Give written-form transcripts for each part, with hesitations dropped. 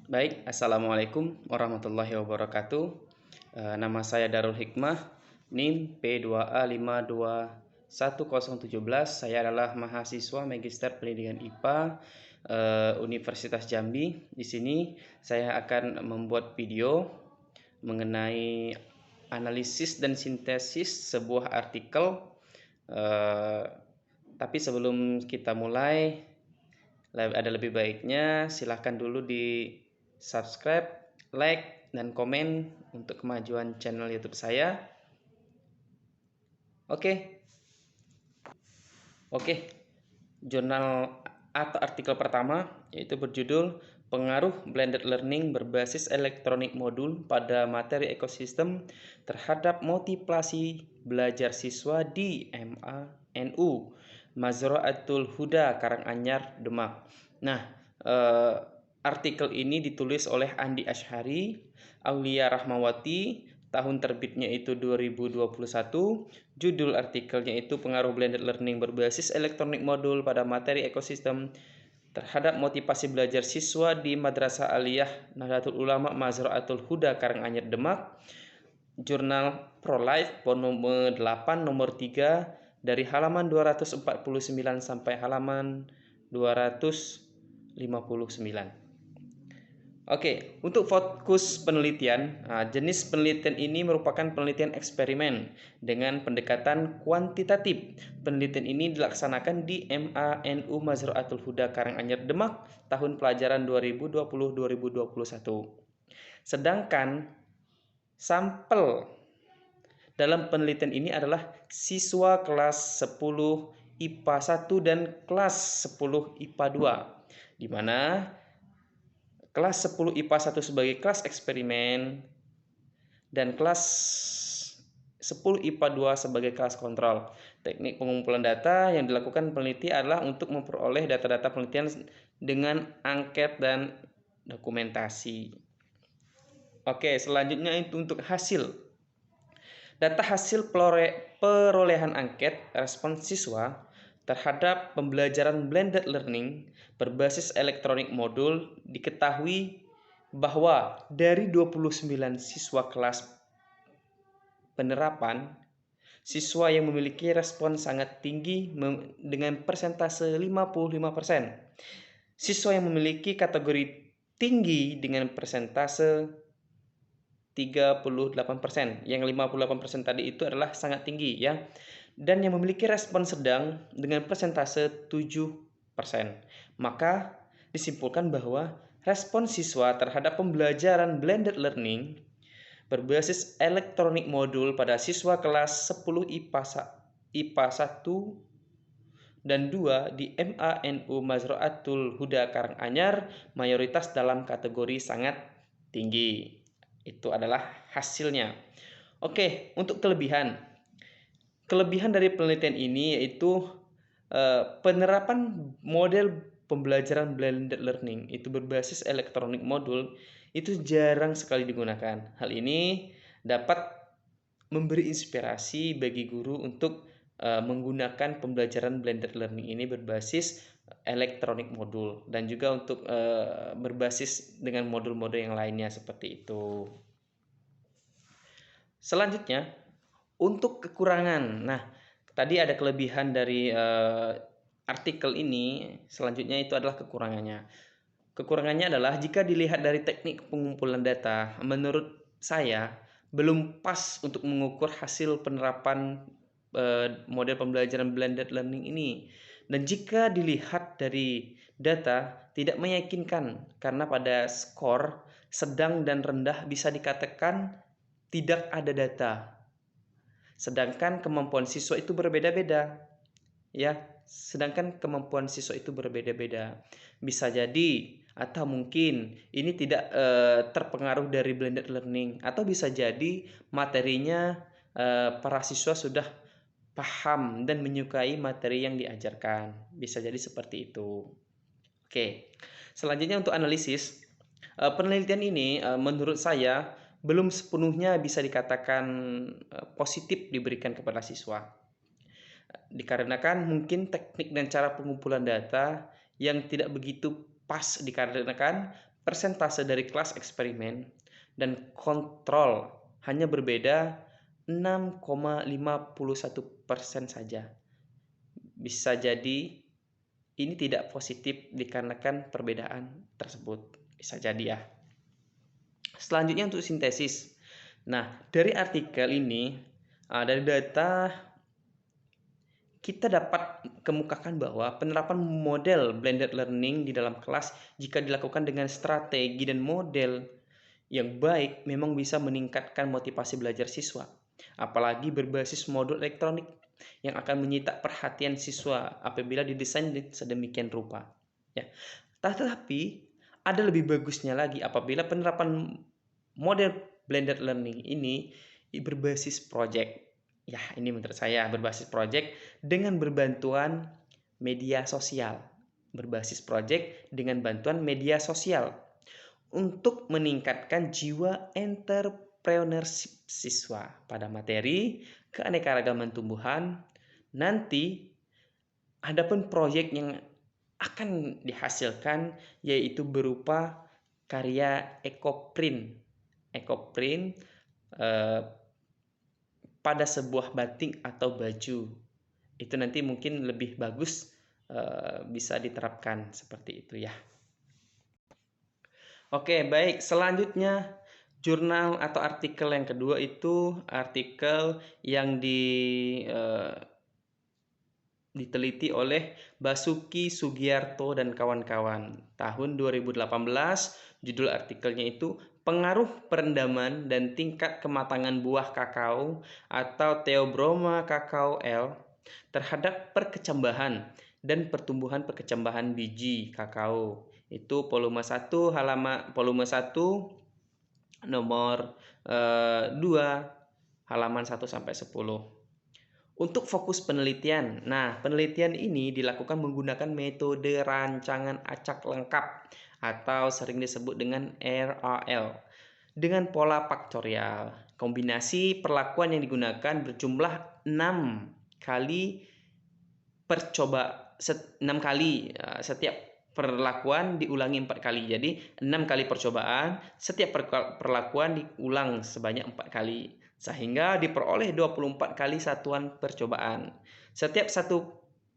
Baik, Assalamualaikum warahmatullahi wabarakatuh. Nama saya Darul Hikmah, NIM P2A521017. Saya adalah mahasiswa Magister Pendidikan IPA Universitas Jambi. Di sini saya akan membuat video mengenai analisis dan sintesis sebuah artikel. Tapi sebelum kita mulai, ada lebih baiknya silahkan dulu di subscribe, like, dan komen untuk kemajuan channel YouTube saya. Oke, jurnal atau artikel pertama yaitu berjudul Pengaruh Blended Learning berbasis elektronik modul pada materi ekosistem terhadap motivasi belajar siswa di MANU Mazra'atul Huda Karanganyar, Demak. Nah, artikel ini ditulis oleh Andi Asyhari, Aulia Rahmawati, tahun terbitnya itu 2021. Judul artikelnya itu Pengaruh Blended Learning berbasis elektronik modul pada materi ekosistem terhadap motivasi belajar siswa di Madrasah Aliyah Nahdlatul Ulama Mazra'atul Huda Karanganyar, Demak. Jurnal ProLife volume 8 nomor 3 dari halaman 249 sampai halaman 259. Oke, untuk fokus penelitian, jenis penelitian ini merupakan penelitian eksperimen dengan pendekatan kuantitatif. Penelitian ini dilaksanakan di MANU Mazra'atul Huda Karanganyar, Demak, tahun pelajaran 2020-2021. Sedangkan sampel dalam penelitian ini adalah siswa kelas 10 IPA 1 dan kelas 10 IPA 2, di mana kelas 10 IPA 1 sebagai kelas eksperimen dan kelas 10 IPA 2 sebagai kelas kontrol. Teknik pengumpulan data yang dilakukan peneliti adalah untuk memperoleh data-data penelitian dengan angket dan dokumentasi. Oke, selanjutnya itu untuk hasil. Data hasil perolehan angket respons siswa terhadap pembelajaran blended learning berbasis elektronik modul diketahui bahwa dari 29 siswa kelas penerapan, siswa yang memiliki respon sangat tinggi dengan persentase 55%. Siswa yang memiliki kategori tinggi dengan persentase 38%. Yang 58% tadi itu adalah sangat tinggi ya. Dan yang memiliki respon sedang dengan persentase 7%. Maka disimpulkan bahwa respon siswa terhadap pembelajaran blended learning berbasis elektronik modul pada siswa kelas 10 IPA 1 dan 2 di MANU Mazra'atul Huda Karanganyar mayoritas dalam kategori sangat tinggi. Itu adalah hasilnya. Oke, untuk kelebihan. Kelebihan dari penelitian ini yaitu penerapan model pembelajaran blended learning itu berbasis elektronik modul itu jarang sekali digunakan. Hal ini dapat memberi inspirasi bagi guru untuk menggunakan pembelajaran blended learning ini berbasis elektronik modul dan juga untuk berbasis dengan modul-modul yang lainnya seperti itu. Selanjutnya untuk kekurangan. Nah, tadi ada kelebihan dari artikel ini, selanjutnya itu adalah kekurangannya. Kekurangannya adalah jika dilihat dari teknik pengumpulan data, menurut saya belum pas untuk mengukur hasil penerapan model pembelajaran blended learning ini. Dan jika dilihat dari data, tidak meyakinkan karena pada skor sedang dan rendah bisa dikatakan tidak ada data. Sedangkan kemampuan siswa itu berbeda-beda. Ya, sedangkan kemampuan siswa itu berbeda-beda. Bisa jadi atau mungkin ini tidak terpengaruh dari blended learning, atau bisa jadi materinya para siswa sudah paham dan menyukai materi yang diajarkan. Bisa jadi seperti itu. Oke. Selanjutnya untuk analisis. Penelitian ini menurut saya belum sepenuhnya bisa dikatakan positif diberikan kepada siswa. Dikarenakan mungkin teknik dan cara pengumpulan data yang tidak begitu pas, dikarenakan persentase dari kelas eksperimen dan kontrol hanya berbeda 6,51% saja. Bisa jadi ini tidak positif dikarenakan perbedaan tersebut. Bisa jadi ya. Selanjutnya untuk sintesis. Nah, dari artikel ini, dari data kita dapat kemukakan bahwa penerapan model blended learning di dalam kelas jika dilakukan dengan strategi dan model yang baik memang bisa meningkatkan motivasi belajar siswa. Apalagi berbasis modul elektronik yang akan menyita perhatian siswa apabila didesain sedemikian rupa. Ya. Tetapi ada lebih bagusnya lagi apabila penerapan model blended learning ini berbasis project. Ya, ini menurut saya berbasis project dengan berbantuan media sosial. Berbasis project dengan bantuan media sosial untuk meningkatkan jiwa entrepreneurship siswa pada materi keanekaragaman tumbuhan. Nanti adapun proyek yang akan dihasilkan yaitu berupa karya ekoprint pada sebuah batik atau baju. Itu nanti mungkin lebih bagus bisa diterapkan seperti itu ya. Oke, baik. Selanjutnya jurnal atau artikel yang kedua itu artikel yang diteliti oleh Basuki Sugiarto dan kawan-kawan tahun 2018. Judul artikelnya itu Pengaruh Perendaman dan Tingkat Kematangan Buah Kakao atau Theobroma Kakao L terhadap perkecambahan dan pertumbuhan perkecambahan biji kakao. Itu volume 1 nomor 2 halaman 1 sampai 10. Untuk fokus penelitian. Nah, penelitian ini dilakukan menggunakan metode rancangan acak lengkap atau sering disebut dengan RAL dengan pola faktorial. Kombinasi perlakuan yang digunakan berjumlah 6 kali setiap perlakuan diulangi 4 kali. Jadi 6 kali percobaan, setiap perlakuan diulang sebanyak 4 kali. Sehingga diperoleh 24 kali satuan percobaan. Setiap satu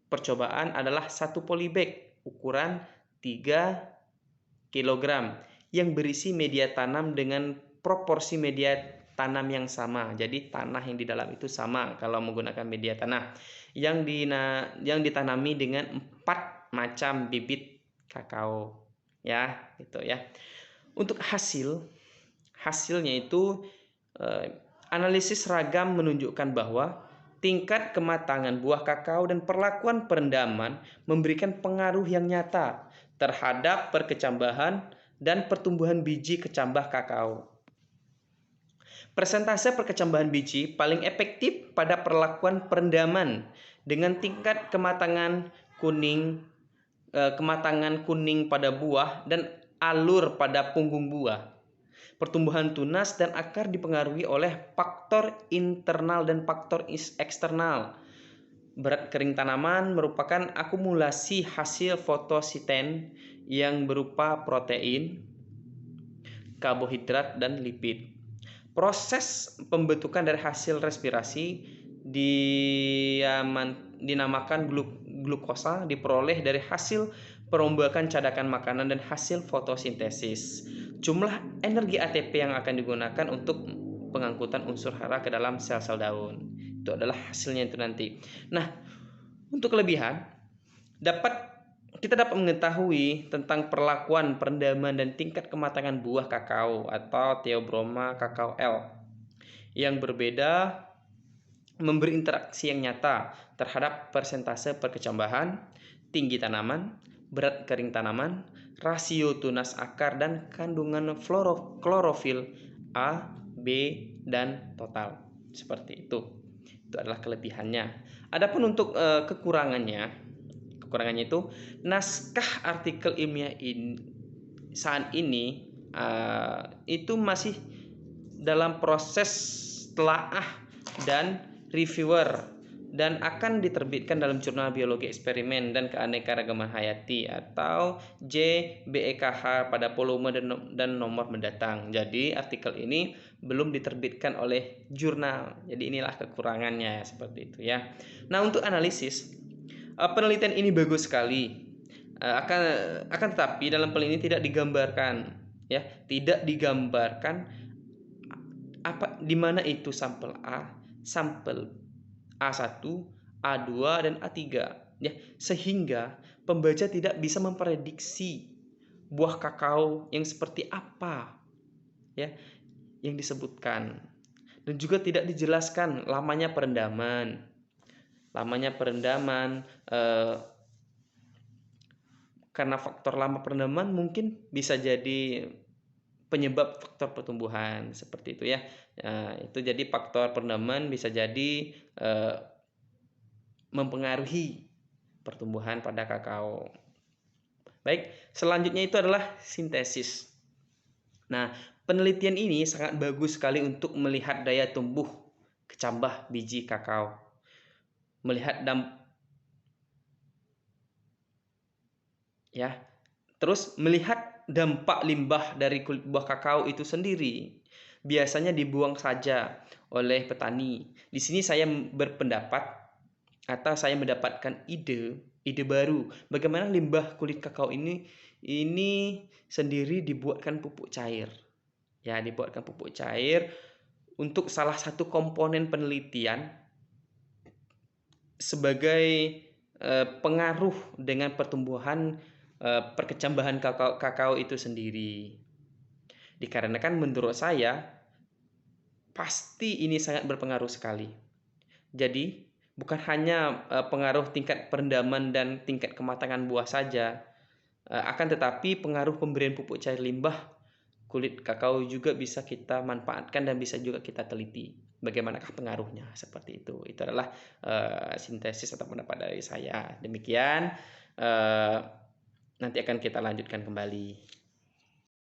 percobaan adalah satu polybag ukuran 3 kg yang berisi media tanam dengan proporsi media tanam yang sama. Jadi tanah yang di dalam itu sama kalau menggunakan media tanah yang ditanami dengan 4 macam bibit kakao. Ya, gitu ya. Untuk hasilnya itu analisis ragam menunjukkan bahwa tingkat kematangan buah kakao dan perlakuan perendaman memberikan pengaruh yang nyata terhadap perkecambahan dan pertumbuhan biji kecambah kakao. Persentase perkecambahan biji paling efektif pada perlakuan perendaman dengan tingkat kematangan kuning pada buah dan alur pada punggung buah. Pertumbuhan tunas dan akar dipengaruhi oleh faktor internal dan faktor eksternal. Berat kering tanaman merupakan akumulasi hasil fotosintesis yang berupa protein, karbohidrat, dan lipid. Proses pembentukan dari hasil respirasi dinamakan glukosa diperoleh dari hasil perombakan cadangan makanan dan hasil fotosintesis. Jumlah energi ATP yang akan digunakan untuk pengangkutan unsur hara ke dalam sel-sel daun. Itu adalah hasilnya itu nanti. Nah, untuk kelebihan kita dapat mengetahui tentang perlakuan, perendaman, dan tingkat kematangan buah kakao atau Theobroma Kakao L yang berbeda memberi interaksi yang nyata terhadap persentase perkecambahan, tinggi tanaman, berat kering tanaman, rasio tunas akar, dan kandungan klorofil A, B, dan total. Seperti itu. Itu adalah kelebihannya. Adapun untuk kekurangannya itu naskah artikel ilmiah saat ini itu masih dalam proses telaah dan reviewer dan akan diterbitkan dalam Jurnal Biologi Eksperimen dan Keanekaragaman Hayati atau JBEKH pada volume dan nomor mendatang. Jadi artikel ini belum diterbitkan oleh jurnal. Jadi inilah kekurangannya seperti itu ya. Nah, untuk analisis, penelitian ini bagus sekali. Akan tetapi dalam penelitian ini tidak digambarkan ya, tidak digambarkan apa di mana itu sampel A, sampel A1, A2 dan A3 ya, sehingga pembaca tidak bisa memprediksi buah kakao yang seperti apa ya yang disebutkan, dan juga tidak dijelaskan lamanya perendaman. Karena faktor lama perendaman mungkin bisa jadi penyebab faktor pertumbuhan seperti itu ya. Itu jadi faktor perendaman bisa jadi mempengaruhi pertumbuhan pada kakao. Baik, selanjutnya itu adalah sintesis. Nah, penelitian ini sangat bagus sekali untuk melihat daya tumbuh kecambah biji kakao. Melihat terus melihat dampak limbah dari kulit buah kakao itu sendiri. Biasanya dibuang saja oleh petani. Di sini saya berpendapat atau saya mendapatkan ide baru bagaimana limbah kulit kakao ini sendiri dibuatkan pupuk cair. Ya, dibuatkan pupuk cair untuk salah satu komponen penelitian sebagai pengaruh dengan pertumbuhan perkecambahan kakao itu sendiri. Dikarenakan menurut saya pasti ini sangat berpengaruh sekali. Jadi bukan hanya pengaruh tingkat perendaman dan tingkat kematangan buah saja, akan tetapi pengaruh pemberian pupuk cair limbah kulit kakao juga bisa kita manfaatkan dan bisa juga kita teliti bagaimanakah pengaruhnya seperti itu. Itu adalah sintesis atau pendapat dari saya. Demikian, nanti akan kita lanjutkan kembali.